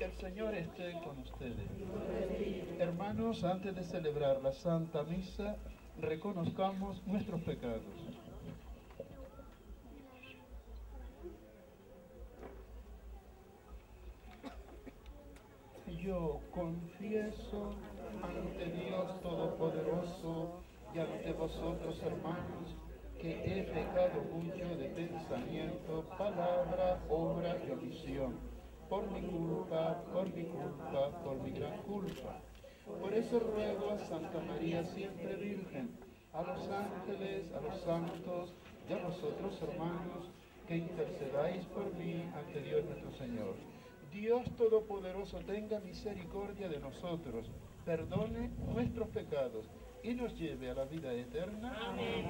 El Señor esté con ustedes. Hermanos, antes de celebrar la Santa Misa, reconozcamos nuestros pecados. Yo confieso ante Dios Todopoderoso y ante vosotros, hermanos, que he pecado mucho de pensamiento, palabra, obra y omisión. Por mi culpa, por mi gran culpa. Por eso ruego a Santa María siempre Virgen, a los ángeles, a los santos y a vosotros, hermanos, que intercedáis por mí ante Dios nuestro Señor. Dios Todopoderoso tenga misericordia de nosotros, perdone nuestros pecados y nos lleve a la vida eterna. Amén.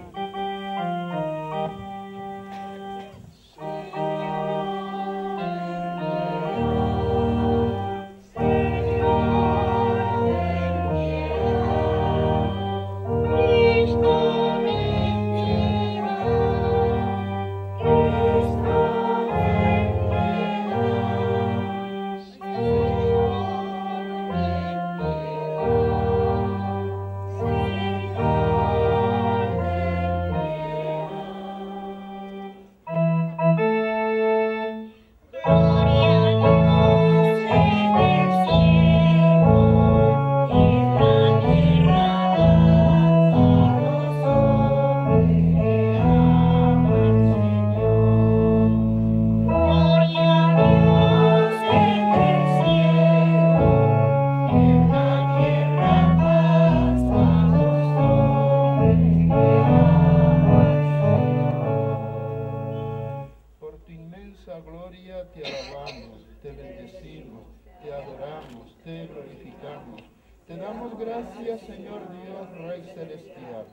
Te alabamos, te bendecimos, te adoramos, te glorificamos. Te damos gracias, Señor Dios, Rey Celestial,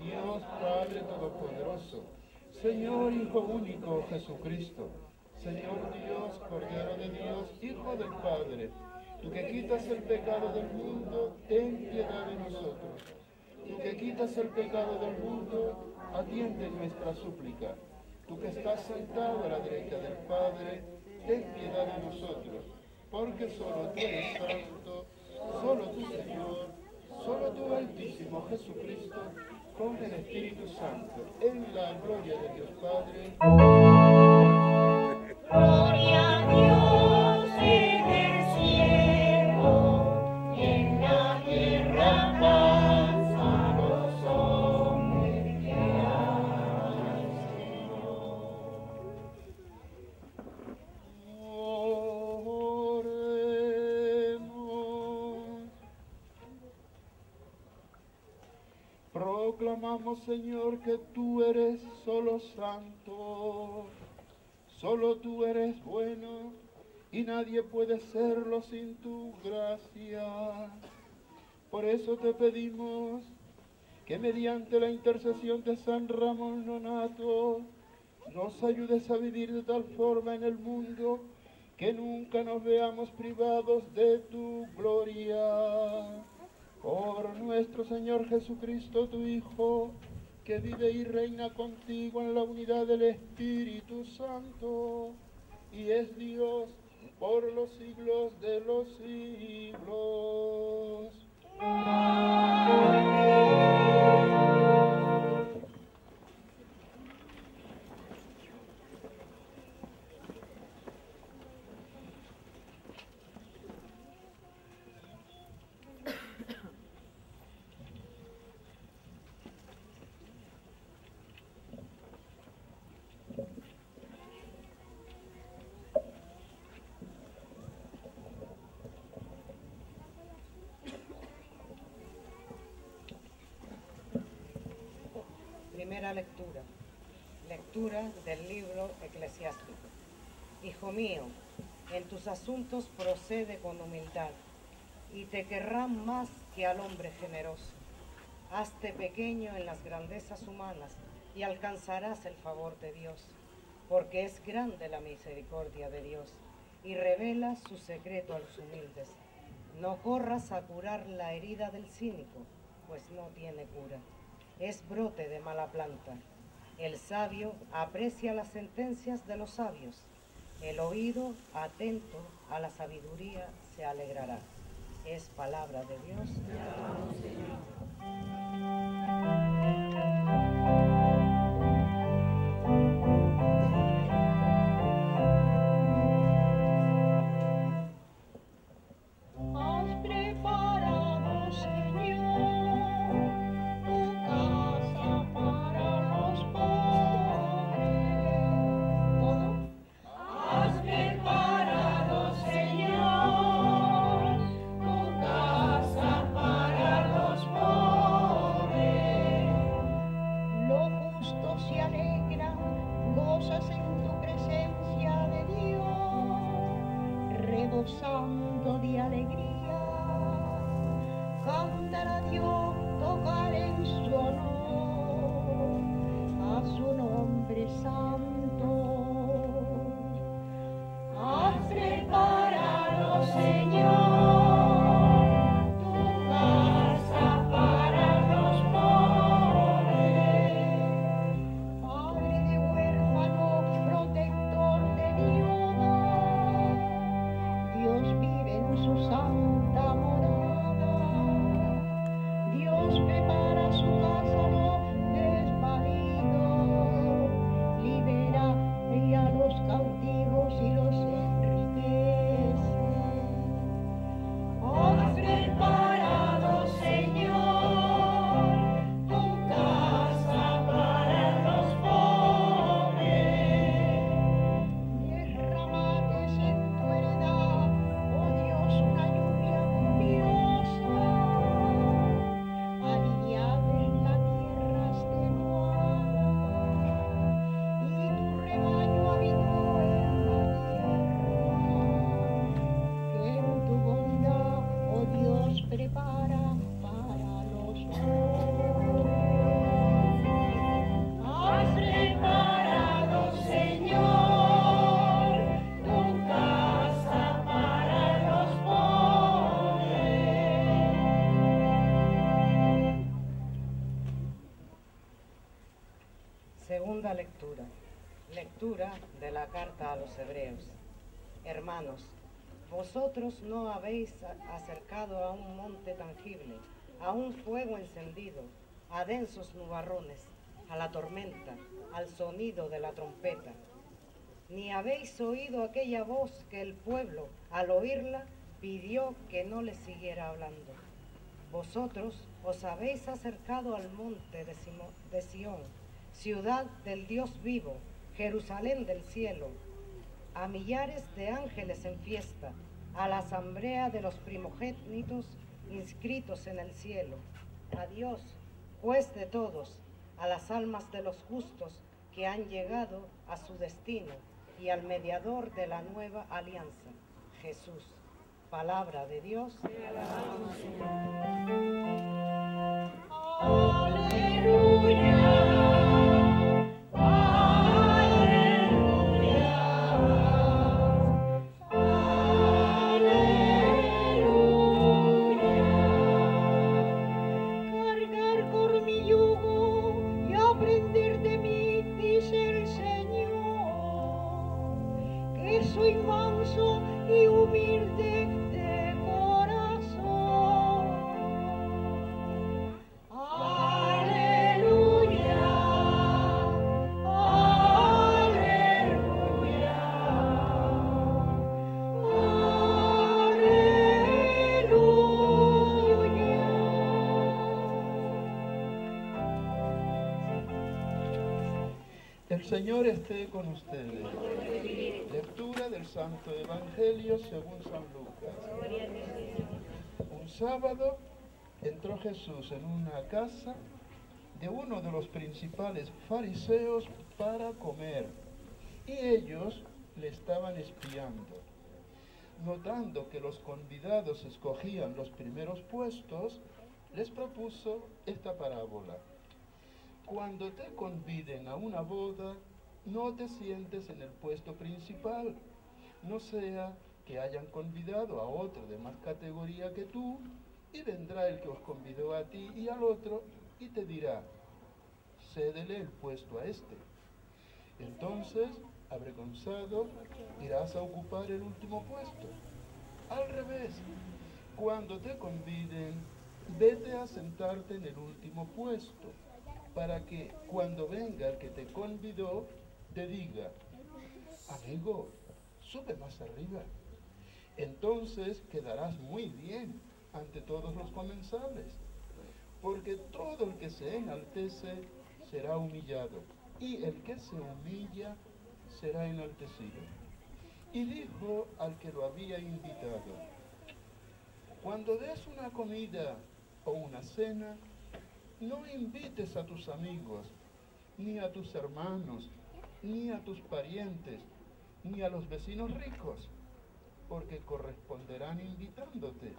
Dios Padre Todopoderoso, Señor Hijo Único Jesucristo, Señor Dios, Cordero de Dios, Hijo del Padre, tú que quitas el pecado del mundo, ten piedad de nosotros. Tú que quitas el pecado del mundo, atiende nuestra súplica. Tú que estás sentado a la derecha del Padre, ten piedad de nosotros, porque solo tú eres santo, solo tú Señor, solo tú Altísimo Jesucristo, con el Espíritu Santo, en la gloria de Dios Padre. Gloria a Dios en el cielo proclamamos, Señor, que tú eres solo santo, solo tú eres bueno y nadie puede serlo sin tu gracia. Por eso te pedimos que mediante la intercesión de San Ramón Nonato nos ayudes a vivir de tal forma en el mundo que nunca nos veamos privados de tu gloria. Por nuestro Señor Jesucristo, tu Hijo, que vive y reina contigo en la unidad del Espíritu Santo, y es Dios por los siglos de los siglos. Primera lectura. Lectura del libro eclesiástico. Hijo mío, en tus asuntos procede con humildad, y te querrán más que al hombre generoso. Hazte pequeño en las grandezas humanas, y alcanzarás el favor de Dios, porque es grande la misericordia de Dios, y revela su secreto a los humildes. No corras a curar la herida del cínico, pues no tiene cura. Es brote de mala planta. El sabio aprecia las sentencias de los sabios. El oído atento a la sabiduría se alegrará. Es palabra de Dios. Te alabamos, Señor. Santo de alegría, cantar a Dios, tocar en su honor, a su nombre santo. Has preparado, Señor, tu casa para los pobres, Padre de huérfanos, protector de viudas. Dios vive en su santa morada. Dios prepara su casa a los desvalidos, libera a los cautivos y los enriquece. Has preparado, Señor, tu casa para los pobres. Derramates en tu heredad, oh Dios, una lluvia copiosa. Aliviados la tierra extenuada, y tu rebaño habitó en la tierra, que en tu bondad, oh Dios, prepara para los pobres. Has preparado, Señor, tu casa para los pobres. Segunda lectura. Lectura de la carta a los Hebreos. Hermanos, vosotros no habéis acercado a un monte tangible, a un fuego encendido, a densos nubarrones, a la tormenta, al sonido de la trompeta. Ni habéis oído aquella voz que el pueblo, al oírla, pidió que no le siguiera hablando. Vosotros os habéis acercado al monte de Sión, ciudad del Dios vivo, Jerusalén del cielo, a millares de ángeles en fiesta, a la asamblea de los primogénitos inscritos en el cielo, a Dios, pues de todos, a las almas de los justos que han llegado a su destino y al mediador de la nueva alianza, Jesús. Palabra de Dios. Cargar con mi yugo y aprender de mí, dice el Señor, que soy manso y humilde de corazón. Aleluya, aleluya, El Señor esté con ustedes. Lectura del Santo Evangelio según San Lucas. Un sábado entró Jesús en una casa de uno de los principales fariseos para comer, y ellos le estaban espiando. Notando que los convidados escogían los primeros puestos, les propuso esta parábola. Cuando te conviden a una boda, no te sientes en el puesto principal, no sea que hayan convidado a otro de más categoría que tú, y vendrá el que os convidó a ti y al otro, y te dirá, cédele el puesto a este. Entonces, avergonzado, irás a ocupar el último puesto. Al revés, cuando te conviden, vete a sentarte en el último puesto, para que cuando venga el que te convidó, te diga, amigo, sube más arriba. Entonces quedarás muy bien ante todos los comensales, porque todo el que se enaltece será humillado, y el que se humilla será enaltecido. Y dijo al que lo había invitado, cuando des una comida o una cena, no invites a tus amigos, ni a tus hermanos, ni a tus parientes, ni a los vecinos ricos, porque corresponderán invitándote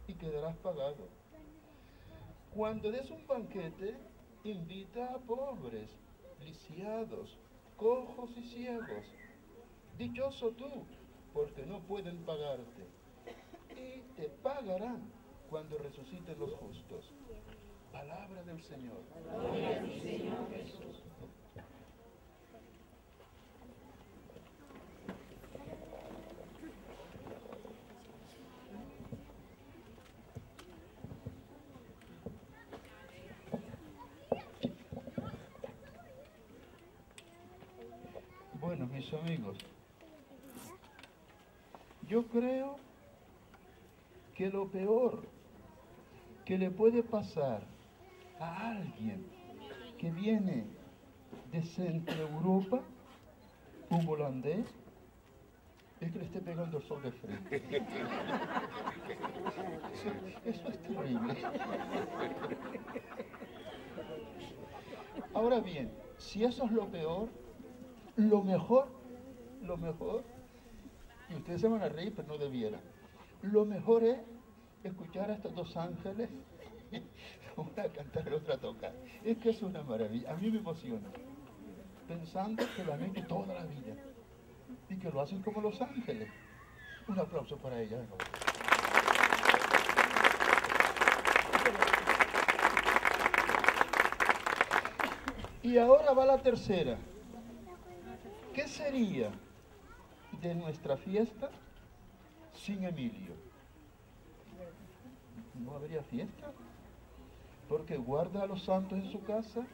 y quedarás pagado. Cuando des un banquete, invita a pobres, lisiados, cojos y ciegos. Dichoso tú, porque no pueden pagarte, y te pagarán cuando resuciten los justos. Palabra del Señor. Gloria a ti, Señor Jesús. Bueno, mis amigos, yo creo que lo peor que le puede pasar a alguien que viene de Centro Europa, un holandés, es que le esté pegando el sol de frente. Eso es terrible. Ahora bien, si eso es lo peor, lo mejor, y ustedes se van a reír, pero no debieran, lo mejor es escuchar a estos dos ángeles, una a cantar y otra a tocar. Es que es una maravilla, a mí me emociona, pensando que lo han hecho toda la vida, y que lo hacen como los ángeles. Un aplauso para ellas. Y ahora va la tercera. ¿Qué sería de nuestra fiesta sin Emilio? No habría fiesta, porque guarda a los santos en su casa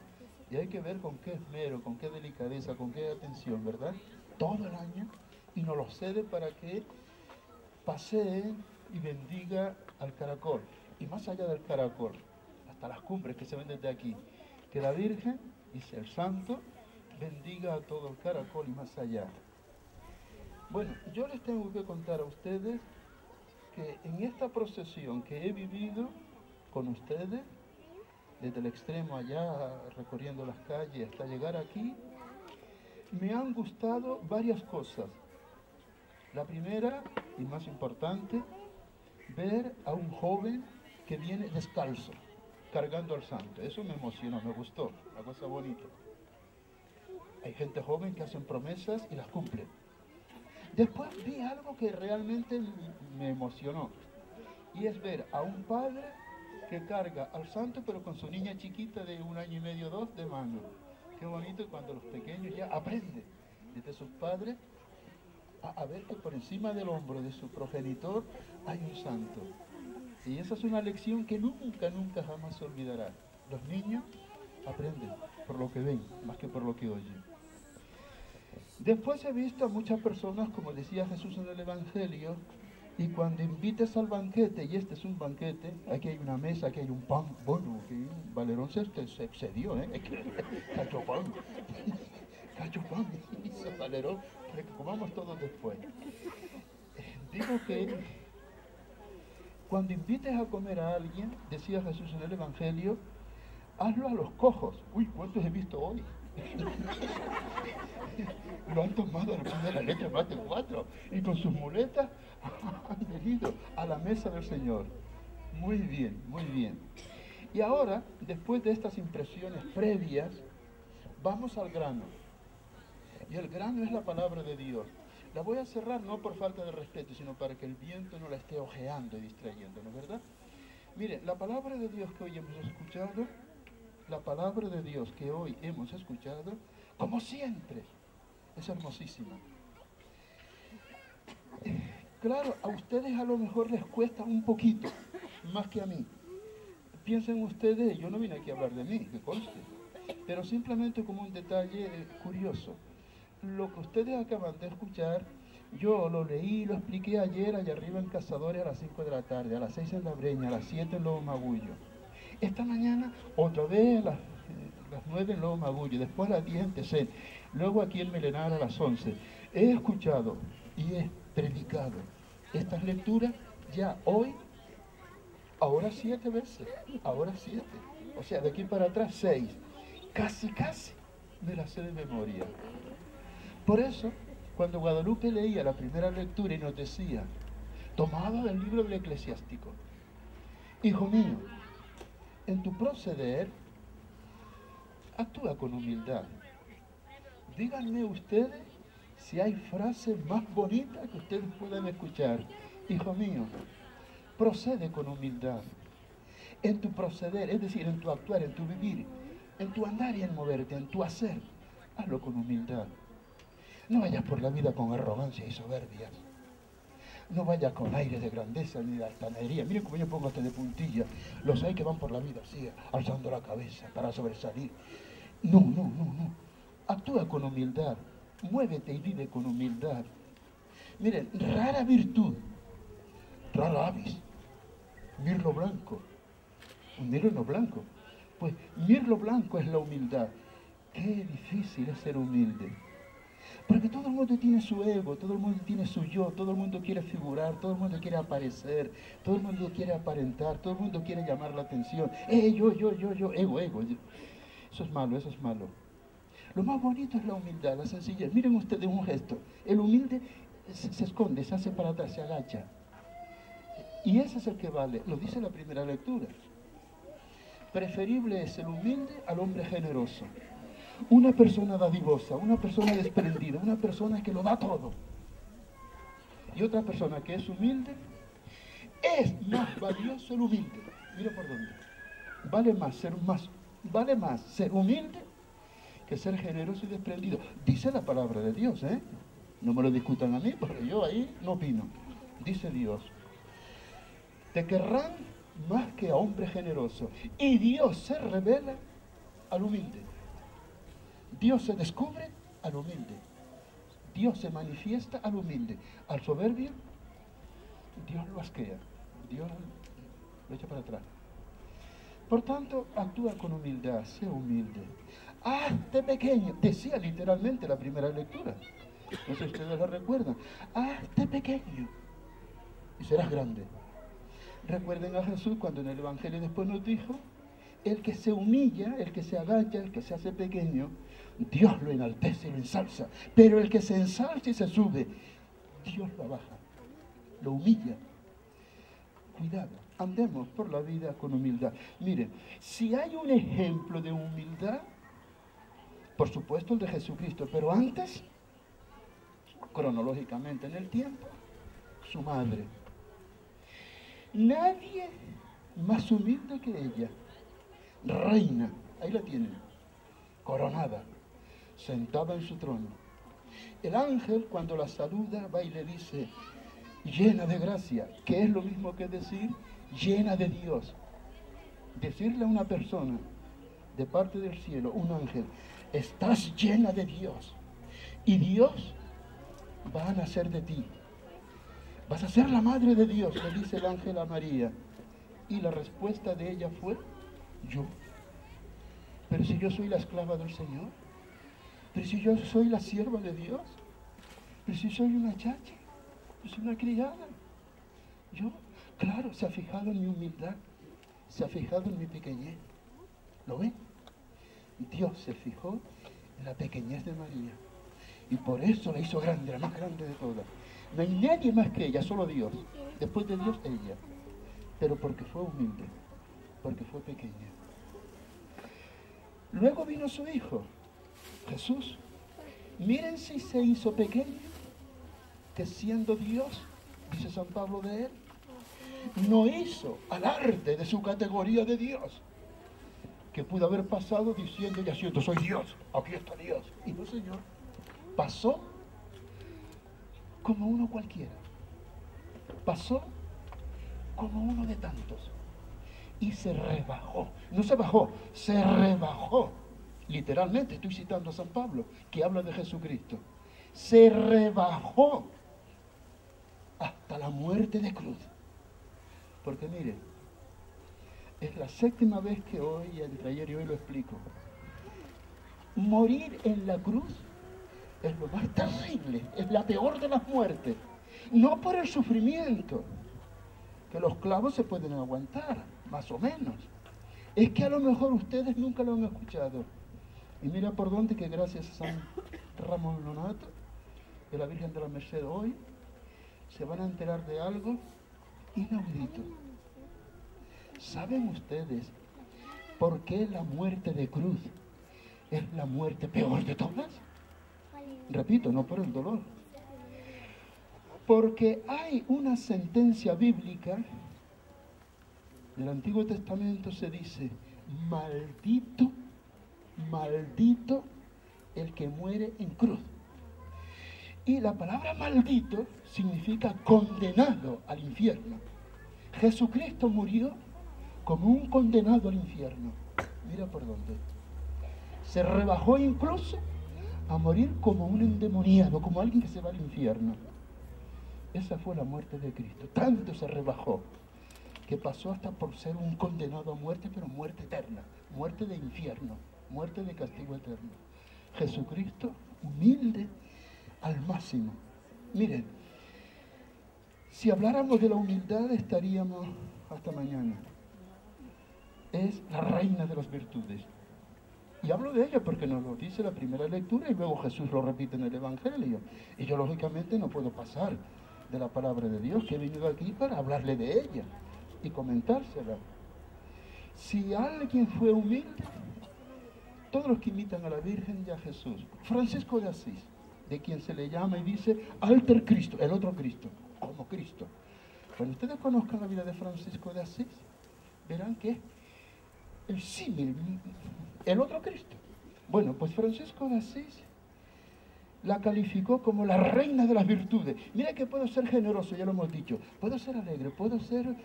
y hay que ver con qué esmero, con qué delicadeza, con qué atención, ¿verdad? Todo el año, y nos lo cede para que pasee y bendiga al caracol. Y más allá del caracol, hasta las cumbres que se ven desde aquí, que la Virgen, dice el santo, bendiga a todo el caracol y más allá. Bueno, yo les tengo que contar a ustedes que en esta procesión que he vivido con ustedes, desde el extremo allá, recorriendo las calles hasta llegar aquí, me han gustado varias cosas. La primera y más importante, ver a un joven que viene descalzo, cargando al santo. Eso me emocionó, me gustó, una cosa bonita. Hay gente joven que hacen promesas y las cumplen. Después vi algo que realmente me emocionó, y es ver a un padre que carga al santo pero con su niña chiquita de 1 año y medio, 2 de mano. Qué bonito cuando los pequeños ya aprenden desde sus padres a ver que por encima del hombro de su progenitor hay un santo. Y esa es una lección que nunca, nunca jamás se olvidará. Los niños aprenden por lo que ven, más que por lo que oyen. Después he visto a muchas personas, como decía Jesús en el Evangelio, y cuando invites al banquete, y este es un banquete, aquí hay una mesa, aquí hay un pan, bueno, que Valerón se excedió, cacho pan, dice Valerón, para que comamos todos después. Digo que cuando invites a comer a alguien, decía Jesús en el Evangelio, hazlo a los cojos. Uy, ¿cuántos he visto hoy? Lo han tomado al pie de la letra, más de 4, y con sus muletas han venido a la mesa del Señor. Muy bien, muy bien. Y ahora, después de estas impresiones previas, vamos al grano. Y el grano es la palabra de Dios. La voy a cerrar no por falta de respeto, sino para que el viento no la esté ojeando y distrayendo, ¿no es verdad? Mire, la palabra de Dios que hoy hemos escuchado, como siempre, es hermosísima. Claro, a ustedes a lo mejor les cuesta un poquito, más que a mí. Piensen ustedes, yo no vine aquí a hablar de mí, que conste, pero simplemente como un detalle curioso. Lo que ustedes acaban de escuchar, yo lo leí, lo expliqué ayer allá arriba en Cazadores a las 5 de la tarde, a las 6 en La Breña, a las 7 en Lobo Magullo. Esta mañana otra vez a las 9 en Lobo Magullo, después a las 10 en Tesén, luego aquí en Melenar a las 11. He escuchado y he predicado estas lecturas ya hoy, ahora 7 veces, ahora 7. O sea, de aquí para atrás 6. Casi me las sé de memoria. Por eso, cuando Guadalupe leía la primera lectura y nos decía, tomado del libro del Eclesiástico, hijo mío, en tu proceder, actúa con humildad. Díganme ustedes si hay frases más bonitas que ustedes puedan escuchar. Hijo mío, procede con humildad. En tu proceder, es decir, en tu actuar, en tu vivir, en tu andar y en moverte, en tu hacer, hazlo con humildad. No vayas por la vida con arrogancia y soberbia. No vayas con aire de grandeza ni de altanería. Miren cómo yo pongo hasta de puntilla. Los hay que van por la vida así, alzando la cabeza para sobresalir. No. Actúa con humildad. Muévete y vive con humildad. Miren, rara virtud, rara avis, mirlo blanco. Un mirlo blanco. Pues mirlo blanco es la humildad. Qué difícil es ser humilde. Porque todo el mundo tiene su ego, todo el mundo tiene su yo, todo el mundo quiere figurar, todo el mundo quiere aparecer, todo el mundo quiere aparentar, todo el mundo quiere llamar la atención. Yo, ego. Eso es malo. Lo más bonito es la humildad, la sencillez. Miren ustedes un gesto. El humilde se esconde, se hace para atrás, se agacha. Y ese es el que vale, lo dice la primera lectura. Preferible es el humilde al hombre generoso. Una persona dadivosa, una persona desprendida, una persona que lo da todo. Y otra persona que es humilde, es más valioso el humilde. Mira por dónde. Vale más ser humilde que ser generoso y desprendido. Dice la palabra de Dios, ¿eh? No me lo discutan a mí, porque yo ahí no opino. Dice Dios, te querrán más que a hombre generoso. Y Dios se revela al humilde. Dios se descubre al humilde. Dios se manifiesta al humilde. Al soberbio, Dios lo asquea. Dios lo echa para atrás. Por tanto, actúa con humildad, sé humilde. Hazte pequeño, decía literalmente la primera lectura. No sé si ustedes lo recuerdan. Hazte pequeño y serás grande. Recuerden a Jesús cuando en el Evangelio después nos dijo, El que se humilla, el que se agacha, el que se hace pequeño, Dios lo enaltece y lo ensalza. Pero el que se ensalza y se sube, Dios lo baja, lo humilla. Cuidado, andemos por la vida con humildad. Miren, si hay un ejemplo de humildad, por supuesto el de Jesucristo, pero antes, cronológicamente en el tiempo, su madre. Nadie más humilde que ella. Reina, ahí la tienen, coronada, sentada en su trono. El ángel, cuando la saluda, va y le dice, llena de gracia, que es lo mismo que decir llena de Dios. Decirle a una persona de parte del cielo, un ángel, estás llena de Dios y Dios va a nacer de ti. Vas a ser la madre de Dios, le dice el ángel a María. Y la respuesta de ella fue, yo. Pero si yo soy la esclava del Señor, pero si yo soy la sierva de Dios, pero si soy una chacha, yo soy una criada. Yo, claro, se ha fijado en mi humildad, se ha fijado en mi pequeñez. ¿Lo ven? Dios se fijó en la pequeñez de María. Y por eso la hizo grande, la más grande de todas. No hay nadie más que ella, solo Dios. Después de Dios, ella. Pero porque fue humilde, porque fue pequeña. Luego vino su hijo, Jesús. Miren si se hizo pequeño, que siendo Dios, dice San Pablo de él, no hizo alarde de su categoría de Dios, que pudo haber pasado diciendo y haciendo, soy Dios, aquí está Dios. Y no, Señor, pasó como uno cualquiera, pasó como uno de tantos, y se rebajó, no se bajó, se rebajó, literalmente estoy citando a San Pablo, que habla de Jesucristo, se rebajó hasta la muerte de cruz, porque mire, es la séptima vez que hoy, entre ayer y hoy lo explico, morir en la cruz es lo más terrible, es la peor de las muertes, no por el sufrimiento, que los clavos se pueden aguantar, más o menos. Es que a lo mejor ustedes nunca lo han escuchado. Y mira por dónde, que gracias a San Ramón Nonato, de la Virgen de la Merced hoy, se van a enterar de algo inaudito. ¿Saben ustedes por qué la muerte de cruz es la muerte peor de todas? Repito, no por el dolor. Porque hay una sentencia bíblica del Antiguo Testamento, se dice, maldito, maldito el que muere en cruz. Y la palabra maldito significa condenado al infierno. Jesucristo murió como un condenado al infierno. Mira por dónde. Se rebajó incluso a morir como un endemoniado, como alguien que se va al infierno. Esa fue la muerte de Cristo. Tanto se rebajó que pasó hasta por ser un condenado a muerte, pero muerte eterna, muerte de infierno, muerte de castigo eterno. Jesucristo, humilde al máximo. Miren, si habláramos de la humildad estaríamos hasta mañana. Es la reina de las virtudes. Y hablo de ella porque nos lo dice la primera lectura y luego Jesús lo repite en el Evangelio. Y yo lógicamente no puedo pasar de la palabra de Dios, que he venido aquí para hablarle de ella y comentársela. Si alguien fue humilde, todos los que imitan a la Virgen y a Jesús. Francisco de Asís, de quien se le llama y dice alter Cristo, el otro Cristo, como Cristo. Cuando ustedes conozcan la vida de Francisco de Asís, verán que el símil, el otro Cristo. Bueno, pues Francisco de Asís la calificó como la reina de las virtudes. Mira que puedo ser generoso, ya lo hemos dicho, puedo ser alegre, puedo ser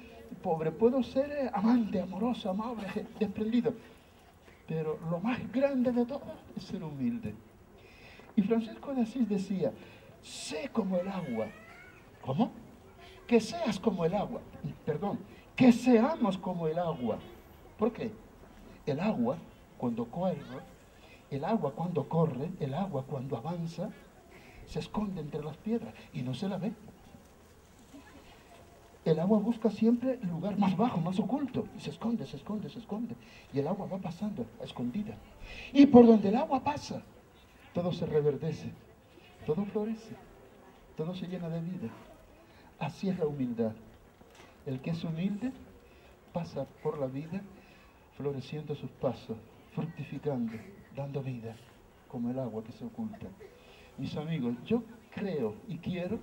pobre, puedo ser amante, amoroso, amable, desprendido, pero lo más grande de todo es ser humilde. Y Francisco de Asís decía, sé como el agua. ¿Cómo? Que seas como el agua, perdón, que seamos como el agua. ¿Por qué? El agua, cuando corre, el agua cuando corre, el agua cuando avanza, se esconde entre las piedras y no se la ve. El agua busca siempre el lugar más bajo, más oculto, y se esconde, se esconde, se esconde. Y el agua va pasando a escondida. Y por donde el agua pasa, todo se reverdece, todo florece, todo se llena de vida. Así es la humildad. El que es humilde pasa por la vida floreciendo sus pasos, fructificando, dando vida, como el agua que se oculta. Mis amigos, yo creo y quiero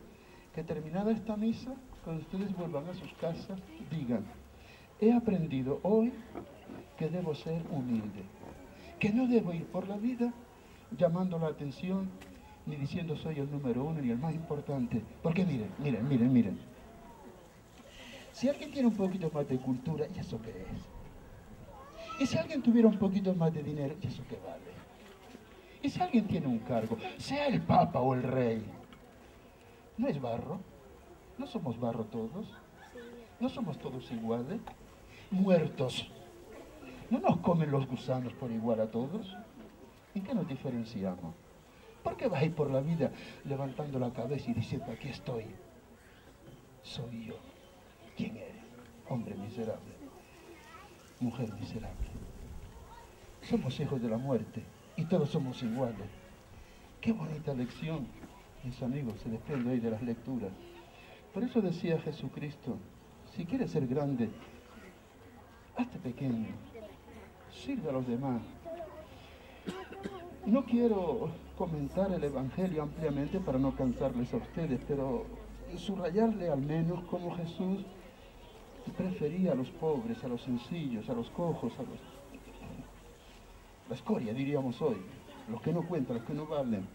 que terminada esta misa, cuando ustedes vuelvan a sus casas, digan: he aprendido hoy que debo ser humilde, que no debo ir por la vida llamando la atención, ni diciendo soy el número uno ni el más importante. Porque miren. Si alguien tiene un poquito más de cultura, ¿y eso qué es? Y si alguien tuviera un poquito más de dinero, ¿y eso qué vale? Y si alguien tiene un cargo, sea el Papa o el Rey, ¿no es barro? ¿No somos barro todos? ¿No somos todos iguales? Muertos. ¿No nos comen los gusanos por igual a todos? ¿En qué nos diferenciamos? ¿Por qué vas a ir por la vida levantando la cabeza y diciendo: aquí estoy? Soy yo. ¿Quién eres? Hombre miserable. Mujer miserable. Somos hijos de la muerte y todos somos iguales. Qué bonita lección, mis amigos, se desprende hoy de las lecturas. Por eso decía Jesucristo: si quieres ser grande, hazte pequeño, sirve a los demás. No quiero comentar el Evangelio ampliamente para no cansarles a ustedes, pero subrayarle al menos cómo Jesús prefería a los pobres, a los sencillos, a los cojos, a los... la escoria, diríamos hoy, los que no cuentan, los que no valen.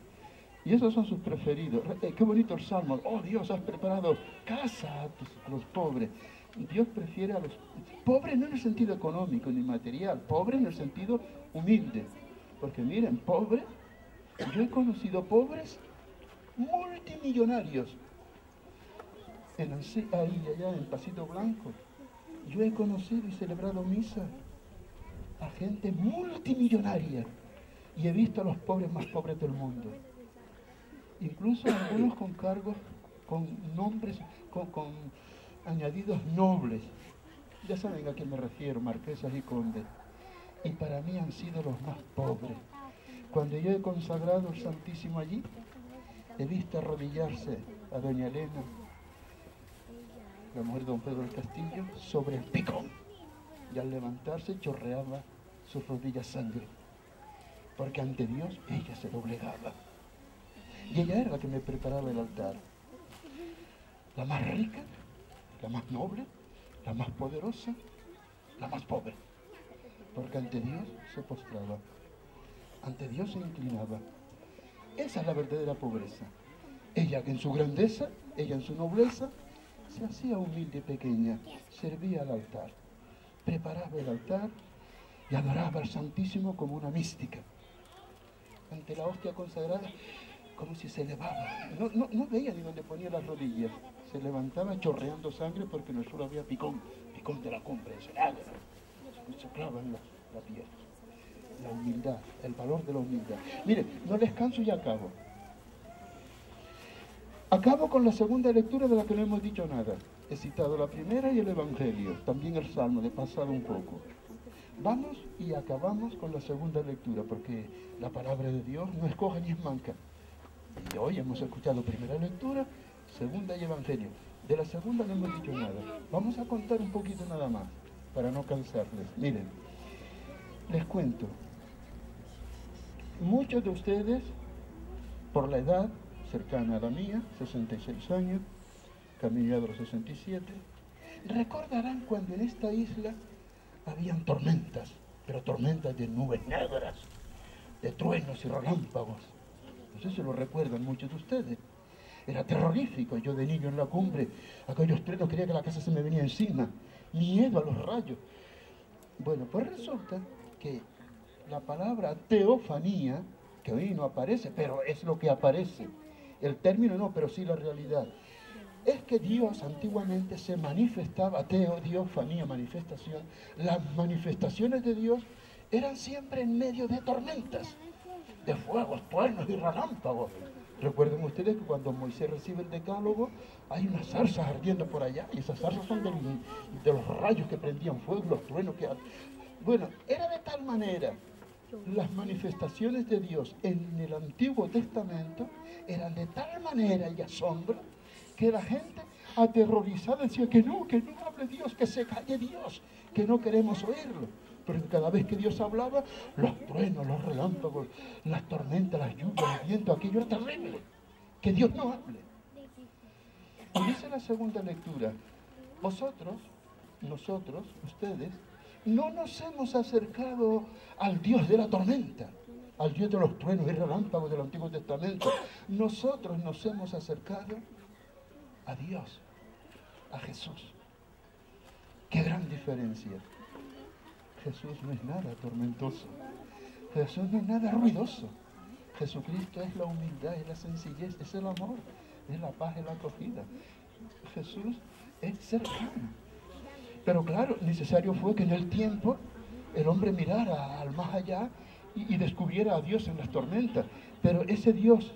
Y esos son sus preferidos. Qué bonito el Salmo. Oh Dios, has preparado casa a los pobres. Dios prefiere a los pobres no en el sentido económico ni material, pobres en el sentido humilde. Porque miren, pobres, yo he conocido pobres multimillonarios. Ahí, allá, en Pasito Blanco. Yo he conocido y celebrado misa a gente multimillonaria. Y he visto a los pobres más pobres del mundo. Incluso algunos con cargos, con nombres, con añadidos nobles. Ya saben a quién me refiero, marquesas y condes. Y para mí han sido los más pobres. Cuando yo he consagrado el Santísimo allí, he visto arrodillarse a doña Elena, la mujer de don Pedro del Castillo, sobre el picón. Y al levantarse chorreaba sus rodillas sangre. Porque ante Dios ella se doblegaba. Y ella era la que me preparaba el altar. La más rica, la más noble, la más poderosa, la más pobre. Porque ante Dios se postraba, ante Dios se inclinaba. Esa es la verdadera pobreza. Ella en su grandeza, ella en su nobleza, se hacía humilde y pequeña, servía al altar, preparaba el altar y adoraba al Santísimo como una mística. Ante la hostia consagrada, como si se elevaba. No veía ni dónde ponía las rodillas. Se levantaba chorreando sangre porque en el suelo había picón de la cumbre, se clava en la piel. La humildad, el valor de la humildad. Mire, no descanso y acabo. Acabo con la segunda lectura de la que no hemos dicho nada. He citado la primera y el Evangelio, también el Salmo, de pasado un poco. Vamos y acabamos con la segunda lectura, porque la palabra de Dios no es coja ni es manca. Y hoy hemos escuchado primera lectura, segunda y Evangelio. De la segunda no hemos dicho nada. Vamos a contar un poquito nada más, para no cansarles. Miren, les cuento. Muchos de ustedes, por la edad cercana a la mía, 66 años, camino de los 67, recordarán cuando en esta isla habían tormentas, pero tormentas de nubes negras, de truenos y relámpagos. No sé si lo recuerdan muchos de ustedes. Era terrorífico. Yo de niño en la cumbre, aquellos truenos, creía que la casa se me venía encima. Miedo a los rayos. Bueno, pues resulta que la palabra teofanía, que hoy no aparece, pero es lo que aparece. El término no, pero sí la realidad. Es que Dios antiguamente se manifestaba, teofanía, manifestación. Las manifestaciones de Dios eran siempre en medio de tormentas, de fuegos, truenos y relámpagos. Recuerden ustedes que cuando Moisés recibe el decálogo, hay unas zarzas ardiendo por allá, y esas zarzas son de los rayos que prendían fuego, los truenos que... Bueno, era de tal manera, las manifestaciones de Dios en el Antiguo Testamento eran de tal manera y asombro, que la gente aterrorizada decía que no hable Dios, que se calle Dios, que no queremos oírlo. Pero cada vez que Dios hablaba, los truenos, los relámpagos, las tormentas, las lluvias, el viento, aquello era terrible. Que Dios no hable. Y dice la segunda lectura, nosotros, ustedes, no nos hemos acercado al Dios de la tormenta, al Dios de los truenos y relámpagos del Antiguo Testamento. Nosotros nos hemos acercado a Dios, a Jesús. ¡Qué gran diferencia! Jesús no es nada tormentoso. Jesús no es nada ruidoso. Jesucristo es la humildad, es la sencillez, es el amor, es la paz, es la acogida. Jesús es cercano. Pero claro, necesario fue que en el tiempo el hombre mirara al más allá y descubriera a Dios en las tormentas. Pero ese Dios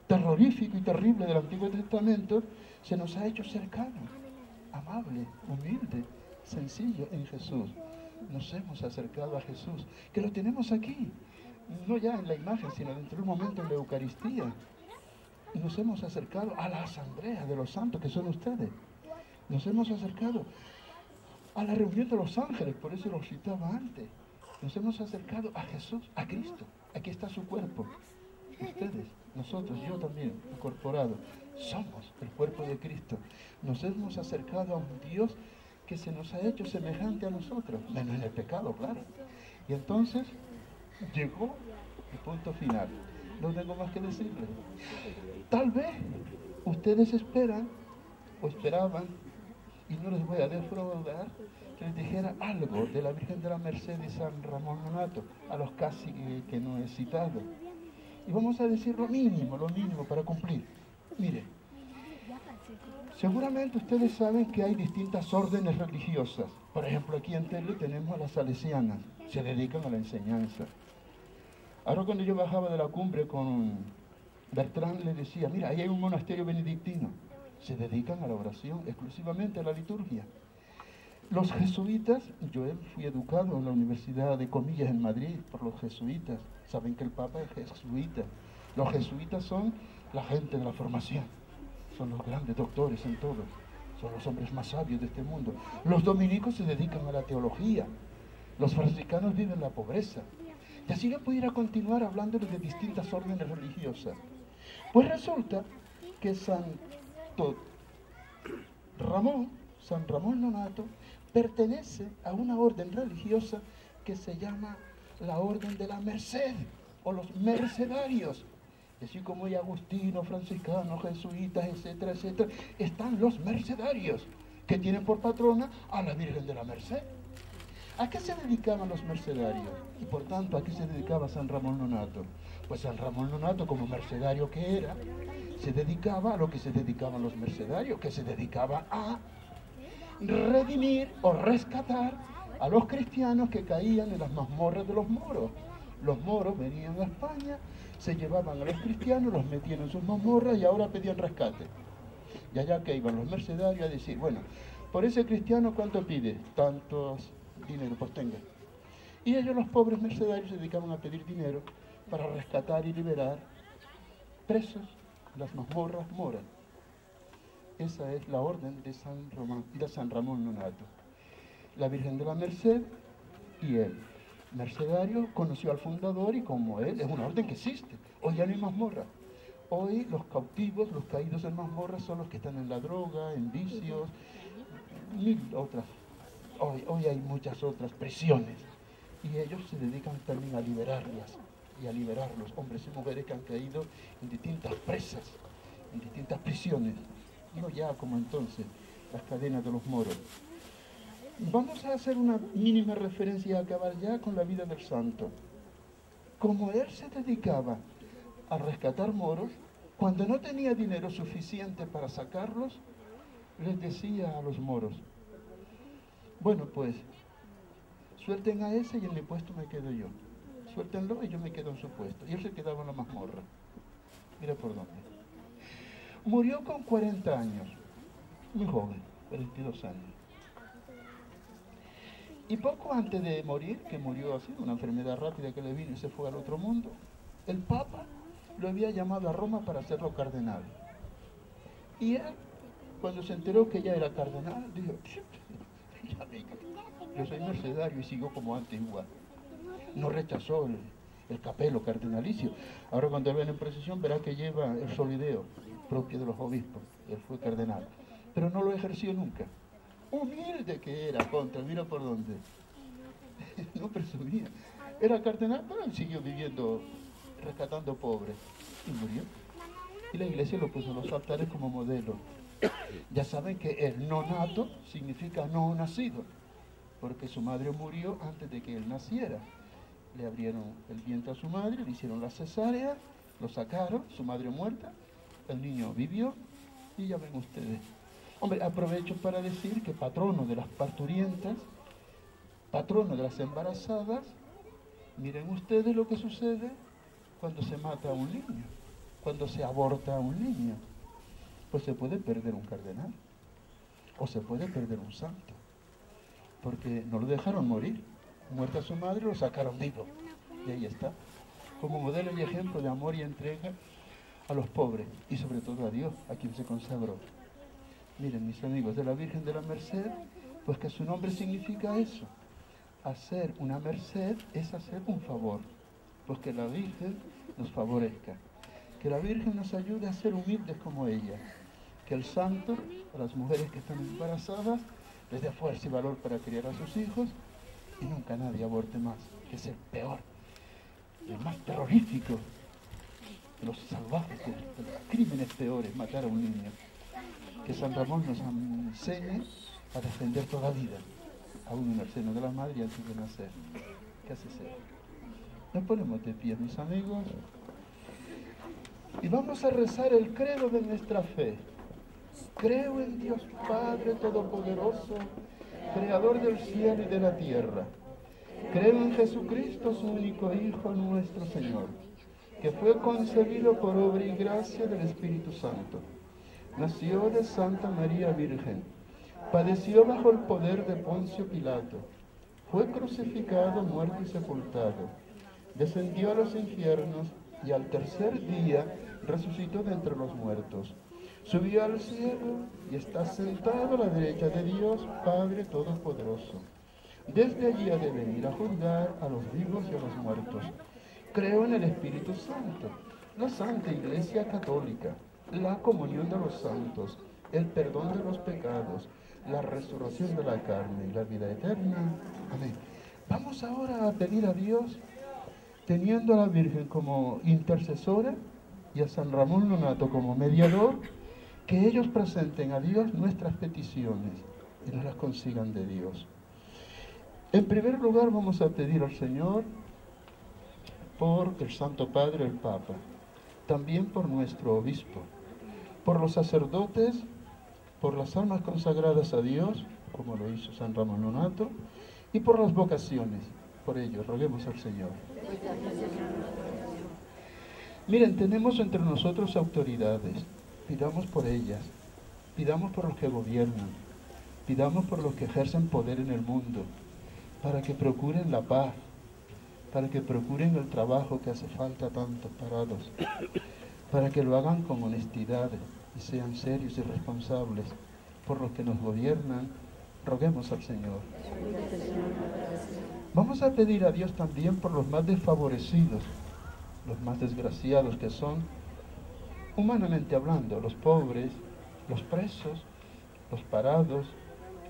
terrorífico y terrible del Antiguo Testamento se nos ha hecho cercano, amable, humilde, sencillo en Jesús. Nos hemos acercado a Jesús, que lo tenemos aquí, no ya en la imagen, sino dentro de un momento en la Eucaristía. Nos hemos acercado a la asamblea de los santos, que son ustedes. Nos hemos acercado a la reunión de los ángeles, por eso lo citaba antes. Nos hemos acercado a Jesús, a Cristo. Aquí está su cuerpo. Ustedes, nosotros, yo también, incorporado, somos el cuerpo de Cristo. Nos hemos acercado a un Dios que se nos ha hecho semejante a nosotros, menos en el pecado, claro. Y entonces llegó el punto final. No tengo más que decirles. Tal vez ustedes esperan o esperaban, y no les voy a defraudar, que les dijera algo de la Virgen de la Merced y San Ramón Nonnato, a los casi que no he citado. Y vamos a decir lo mínimo para cumplir. Mire, seguramente ustedes saben que hay distintas órdenes religiosas. Por ejemplo, aquí en Tele tenemos a las salesianas, se dedican a la enseñanza. Ahora cuando yo bajaba de la cumbre con Bertrand le decía, mira, ahí hay un monasterio benedictino, se dedican a la oración, exclusivamente a la liturgia. Los jesuitas, yo fui educado en la Universidad de Comillas en Madrid por los jesuitas, saben que el Papa es jesuita. Los jesuitas son la gente de la formación, son los grandes doctores en todo, son los hombres más sabios de este mundo. Los dominicos se dedican a la teología, los franciscanos viven la pobreza. Y así yo pudiera continuar hablándoles de distintas órdenes religiosas. Pues resulta que San Ramón Nonnato, pertenece a una orden religiosa que se llama la Orden de la Merced, o los mercedarios. Así como hay agustinos, franciscanos, jesuitas, etcétera, etcétera, están los mercedarios, que tienen por patrona a la Virgen de la Merced. ¿A qué se dedicaban los mercedarios? Y por tanto, ¿a qué se dedicaba San Ramón Nonnato? Pues San Ramón Nonnato, como mercedario que era, se dedicaba a lo que se dedicaban los mercedarios, que se dedicaba a redimir o rescatar a los cristianos que caían en las mazmorras de los moros. Los moros venían a España, se llevaban a los cristianos, los metían en sus mazmorras y ahora pedían rescate. Y allá que iban los mercedarios a decir, bueno, por ese cristiano, ¿cuánto pide? Tantos dinero, pues tenga. Y ellos, los pobres mercedarios, se dedicaban a pedir dinero para rescatar y liberar presos de las mazmorras moras. Esa es la orden de San Ramón Nonnato. La Virgen de la Merced y el mercedario conoció al fundador y como él, es una orden que existe. Hoy ya no hay mazmorra. Hoy los cautivos, los caídos en mazmorra son los que están en la droga, en vicios, mil otras. Hoy hay muchas otras prisiones. Y ellos se dedican también a liberarlas y a liberar los hombres y mujeres que han caído en distintas presas, en distintas prisiones. No ya como entonces, las cadenas de los moros. Vamos a hacer una mínima referencia y acabar ya con la vida del santo. Como él se dedicaba a rescatar moros, cuando no tenía dinero suficiente para sacarlos, les decía a los moros, bueno pues, suelten a ese y en mi puesto me quedo yo. Suéltenlo y yo me quedo en su puesto. Y él se quedaba en la mazmorra. Mira por dónde. Murió con 40 años, muy joven, 42 años. Y poco antes de morir, que murió así, una enfermedad rápida que le vino y se fue al otro mundo, el Papa lo había llamado a Roma para hacerlo cardenal. Y él, cuando se enteró que ya era cardenal, dijo, ya venga, yo soy mercedario y sigo como antes igual. No rechazó el capelo cardenalicio. Ahora cuando ven en procesión verá que lleva el solideo propio de los obispos. Él fue cardenal, pero no lo ejerció nunca. Humilde que era, contra, mira por dónde. No presumía. Era cardenal, pero él siguió viviendo, rescatando pobres. Y murió. Y la iglesia lo puso en los altares como modelo. Ya saben que el nonato significa no nacido, porque su madre murió antes de que él naciera. Le abrieron el vientre a su madre, le hicieron la cesárea, lo sacaron, su madre muerta, el niño vivió y ya ven ustedes. Hombre, aprovecho para decir que patrono de las parturientas, patrono de las embarazadas, miren ustedes lo que sucede cuando se mata a un niño, cuando se aborta a un niño. Pues se puede perder un cardenal o se puede perder un santo, porque no lo dejaron morir. Muerta su madre, lo sacaron vivo. Y ahí está, como modelo y ejemplo de amor y entrega a los pobres y sobre todo a Dios, a quien se consagró. Miren, mis amigos, de la Virgen de la Merced, pues que su nombre significa eso. Hacer una merced es hacer un favor, pues que la Virgen nos favorezca. Que la Virgen nos ayude a ser humildes como ella. Que el santo, a las mujeres que están embarazadas, les dé fuerza y valor para criar a sus hijos y nunca nadie aborte más, que es el peor, el más terrorífico de los salvajes, de los crímenes peores, matar a un niño. Que San Ramón nos enseñe a defender toda vida, aún en el seno de la madre antes de nacer. Que así sea. Nos ponemos de pie, mis amigos, y vamos a rezar el credo de nuestra fe. Creo en Dios Padre Todopoderoso, Creador del cielo y de la tierra. Creo en Jesucristo, su único Hijo, nuestro Señor, que fue concebido por obra y gracia del Espíritu Santo. Nació de Santa María Virgen, padeció bajo el poder de Poncio Pilato, fue crucificado, muerto y sepultado, descendió a los infiernos y al tercer día resucitó de entre los muertos. Subió al cielo y está sentado a la derecha de Dios Padre Todopoderoso. Desde allí ha de venir a juzgar a los vivos y a los muertos. Creo en el Espíritu Santo, la Santa Iglesia Católica, la comunión de los santos, el perdón de los pecados, la resurrección de la carne y la vida eterna. Amén. Vamos ahora a pedir a Dios, teniendo a la Virgen como intercesora y a San Ramón Nonato como mediador, que ellos presenten a Dios nuestras peticiones y nos las consigan de Dios. En primer lugar vamos a pedir al Señor por el Santo Padre, el Papa, también por nuestro obispo, por los sacerdotes, por las almas consagradas a Dios, como lo hizo San Ramón Nonato, y por las vocaciones. Por ello, roguemos al Señor. Miren, tenemos entre nosotros autoridades. Pidamos por ellas, pidamos por los que gobiernan, pidamos por los que ejercen poder en el mundo, para que procuren la paz, para que procuren el trabajo que hace falta a tantos parados, para que lo hagan con honestidad y sean serios y responsables. Por los que nos gobiernan, roguemos al Señor. Vamos a pedir a Dios también por los más desfavorecidos, los más desgraciados que son, humanamente hablando, los pobres, los presos, los parados,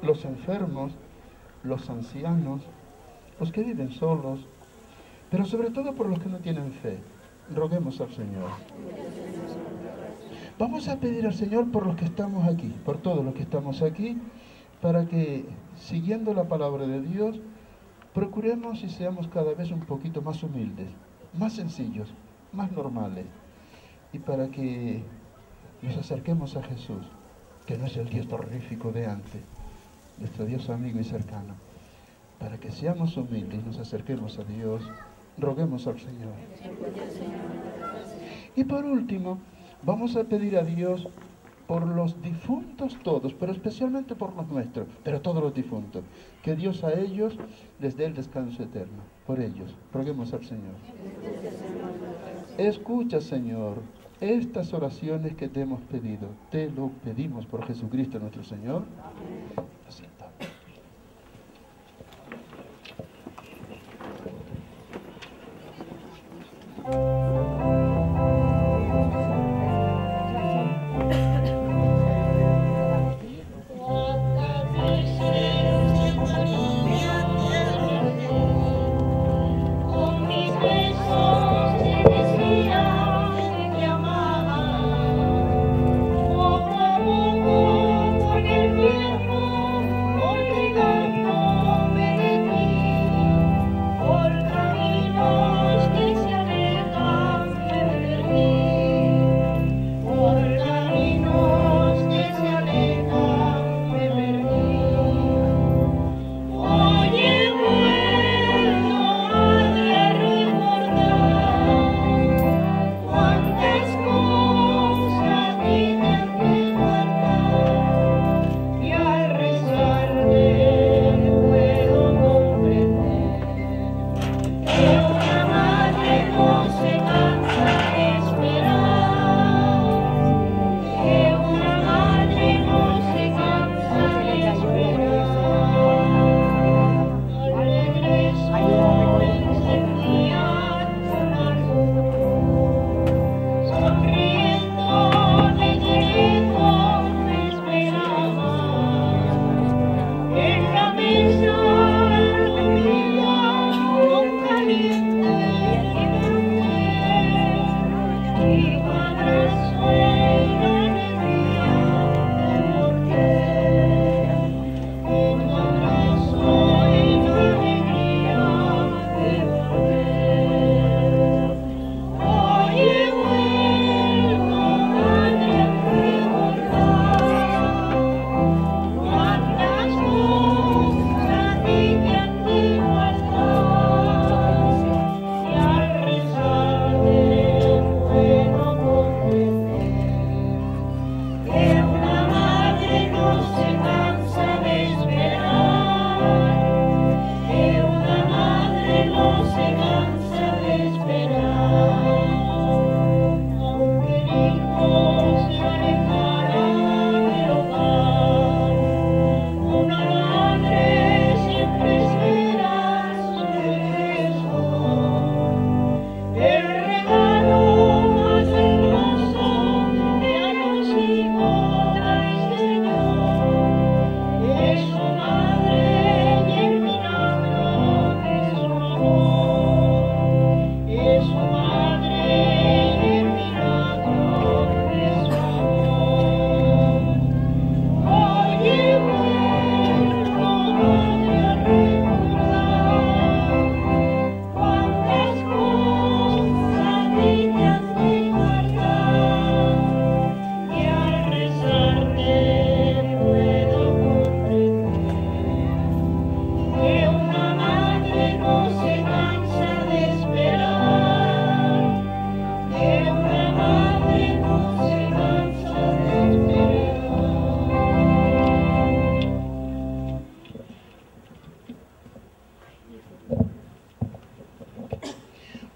los enfermos, los ancianos, los que viven solos, pero sobre todo por los que no tienen fe. Roguemos al Señor. Vamos a pedir al Señor por los que estamos aquí, por todos los que estamos aquí, para que, siguiendo la palabra de Dios, procuremos y seamos cada vez un poquito más humildes, más sencillos, más normales, y para que nos acerquemos a Jesús, que no es el Dios terrorífico de antes, nuestro Dios amigo y cercano. Para que seamos humildes y nos acerquemos a Dios, roguemos al Señor. Y por último, vamos a pedir a Dios por los difuntos todos, pero especialmente por los nuestros, pero todos los difuntos, que Dios a ellos les dé el descanso eterno. Por ellos, roguemos al Señor. Escucha, Señor, estas oraciones que te hemos pedido. Te lo pedimos por Jesucristo nuestro Señor. Asienta.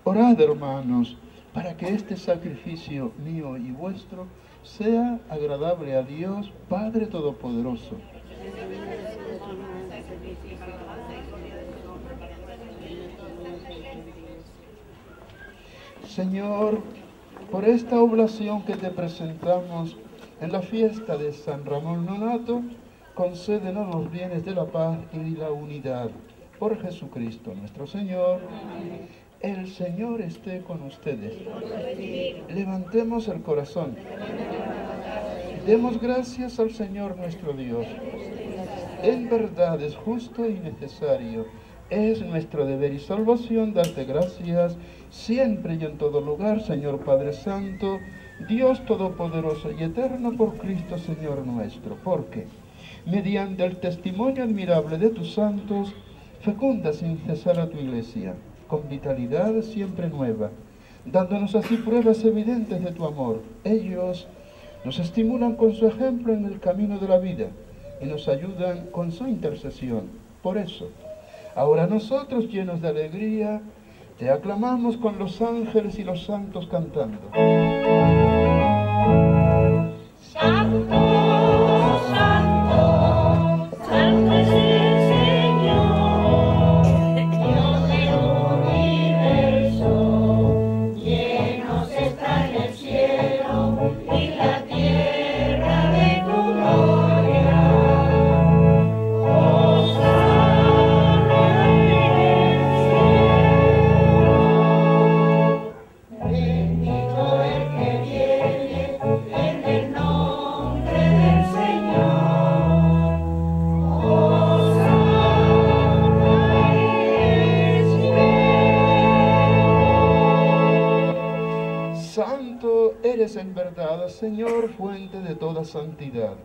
Orad, hermanos, para que este sacrificio mío y vuestro sea agradable a Dios, Padre Todopoderoso. Señor, por esta oblación que te presentamos en la fiesta de San Ramón Nonato, concédenos los bienes de la paz y la unidad. Por Jesucristo nuestro Señor. El Señor esté con ustedes. Levantemos el corazón. Demos gracias al Señor nuestro Dios. En verdad es justo y necesario. Es nuestro deber y salvación darte gracias siempre y en todo lugar, Señor Padre Santo, Dios Todopoderoso y Eterno, por Cristo Señor nuestro. Porque, mediante el testimonio admirable de tus santos, fecunda sin cesar a tu Iglesia, con vitalidad siempre nueva, dándonos así pruebas evidentes de tu amor. Ellos nos estimulan con su ejemplo en el camino de la vida y nos ayudan con su intercesión. Por eso, ahora nosotros, llenos de alegría, te aclamamos con los ángeles y los santos cantando. Santo, santo, santo es el Señor, Dios del universo, llenos está en el cielo y la tierra de tu gloria. Hosana en el cielo, bendito el que viene en el nombre del Señor. Hosana en el cielo. Santo eres en verdad, Señor, fuente de toda santidad.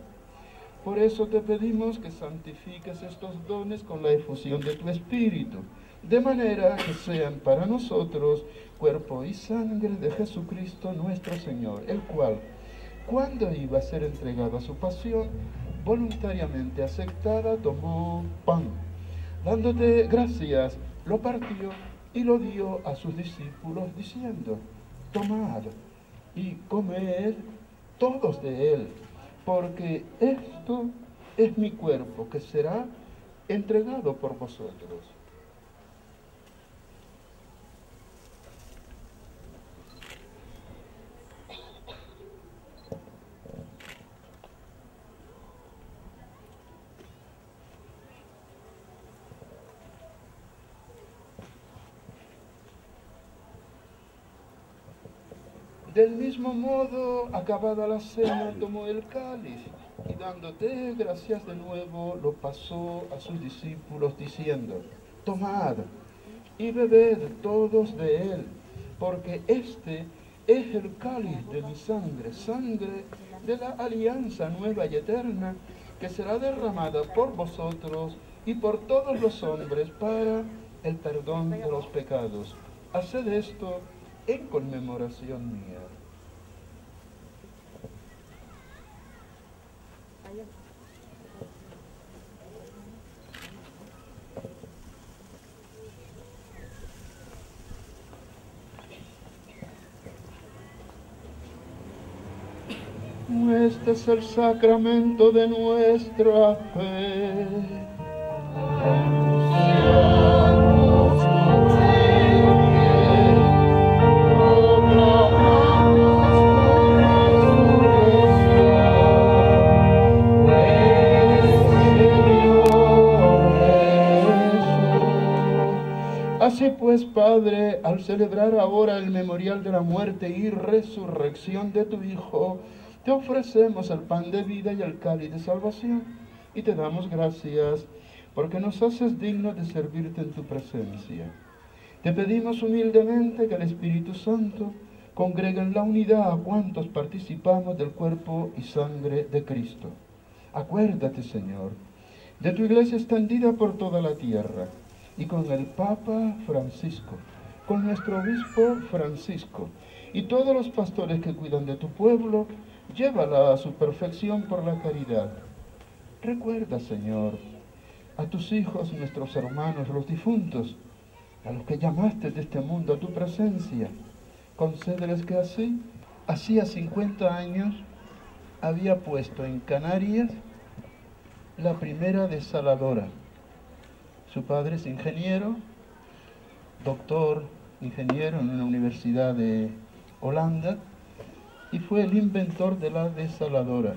Por eso te pedimos que santifiques estos dones con la efusión de tu Espíritu, de manera que sean para nosotros cuerpo y sangre de Jesucristo nuestro Señor, el cual, cuando iba a ser entregado a su pasión, voluntariamente aceptada, tomó pan. Dándote gracias, lo partió y lo dio a sus discípulos, diciendo: tomad y comed todos de él, porque esto es mi cuerpo que será entregado por vosotros. Del mismo modo, acabada la cena, tomó el cáliz y dándote gracias de nuevo, lo pasó a sus discípulos diciendo: tomad y bebed todos de él, porque este es el cáliz de mi sangre, sangre de la alianza nueva y eterna, que será derramada por vosotros y por todos los hombres para el perdón de los pecados. Haced esto en conmemoración mía. Este es el sacramento de nuestra fe. Así pues, Padre, al celebrar ahora el memorial de la muerte y resurrección de tu Hijo, te ofrecemos el pan de vida y el cáliz de salvación, y te damos gracias porque nos haces dignos de servirte en tu presencia. Te pedimos humildemente que el Espíritu Santo congregue en la unidad a cuantos participamos del cuerpo y sangre de Cristo. Acuérdate, Señor, de tu iglesia extendida por toda la tierra, y con el Papa Francisco, con nuestro obispo Francisco, y todos los pastores que cuidan de tu pueblo, llévala a su perfección por la caridad. Recuerda, Señor, a tus hijos, nuestros hermanos, los difuntos, a los que llamaste de este mundo a tu presencia. Concédeles que así, hacía 50 años, había puesto en Canarias la primera desaladora. Su padre es ingeniero, doctor ingeniero en una universidad de Holanda, y fue el inventor de la desaladora.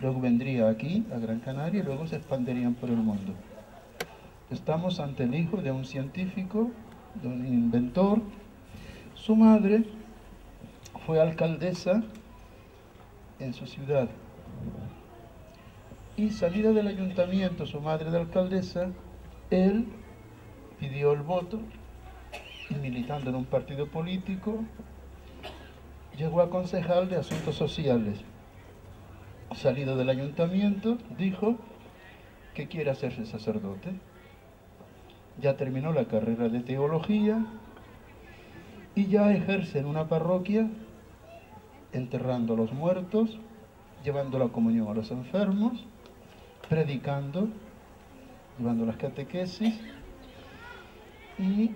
Luego vendría aquí, a Gran Canaria, y luego se expandirían por el mundo. Estamos ante el hijo de un científico, de un inventor. Su madre fue alcaldesa en su ciudad. Y salida del ayuntamiento, su madre de alcaldesa, él pidió el voto y, militando en un partido político, llegó a concejal de Asuntos Sociales. Salido del ayuntamiento, dijo que quiere hacerse sacerdote. Ya terminó la carrera de teología y ya ejercen una parroquia enterrando a los muertos, llevando la comunión a los enfermos, predicando, llevando las catequesis, y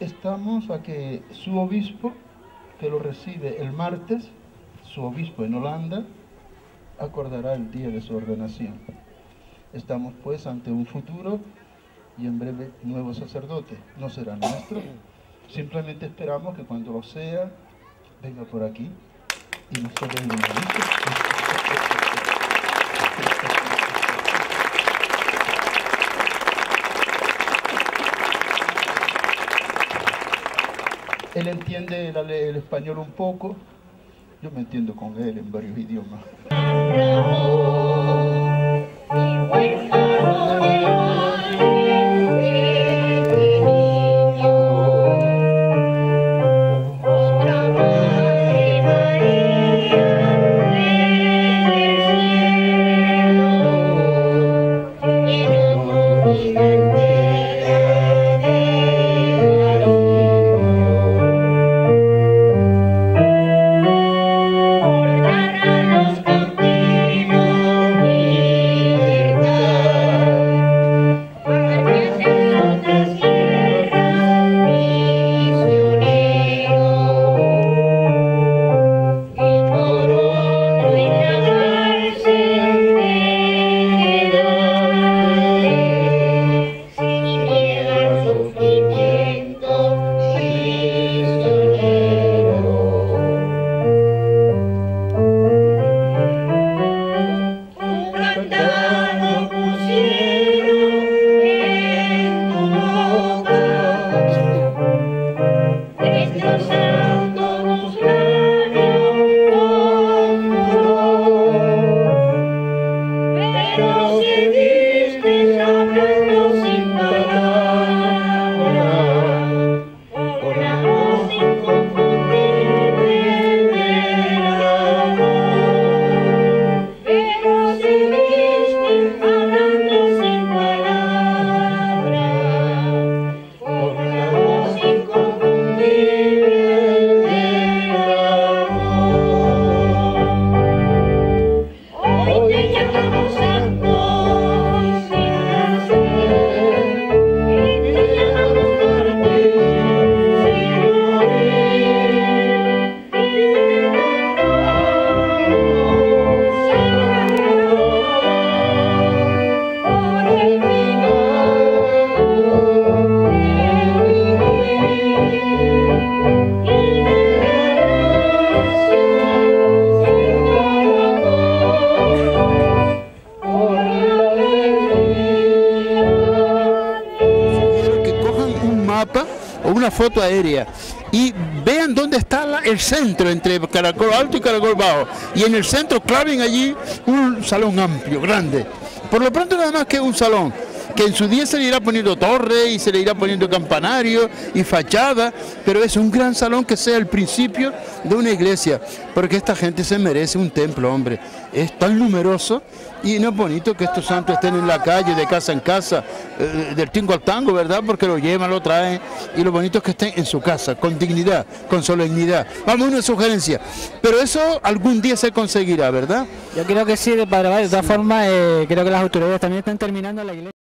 estamos a que su obispo, que lo recibe el martes, su obispo en Holanda, acordará el día de su ordenación. Estamos pues ante un futuro y en breve nuevo sacerdote. No será nuestro, simplemente esperamos que cuando lo sea, venga por aquí y nos dé el bendición. Él entiende el español un poco, yo me entiendo con él en varios idiomas. Una foto aérea y vean dónde está el centro entre Caracol Alto y Caracol Bajo, y en el centro claven allí un salón amplio, grande, por lo pronto nada más que un salón, que en su día se le irá poniendo torre y se le irá poniendo campanario y fachada, pero es un gran salón que sea el principio de una iglesia, porque esta gente se merece un templo, hombre, es tan numeroso. Y no es bonito que estos santos estén en la calle, de casa en casa, del tingo al tango, ¿verdad? Porque lo llevan, lo traen, y lo bonito es que estén en su casa, con dignidad, con solemnidad. Vamos, una sugerencia, pero eso algún día se conseguirá, ¿verdad? Yo creo que sí, Padre Valle. De todas formas, creo que las autoridades también están terminando la iglesia.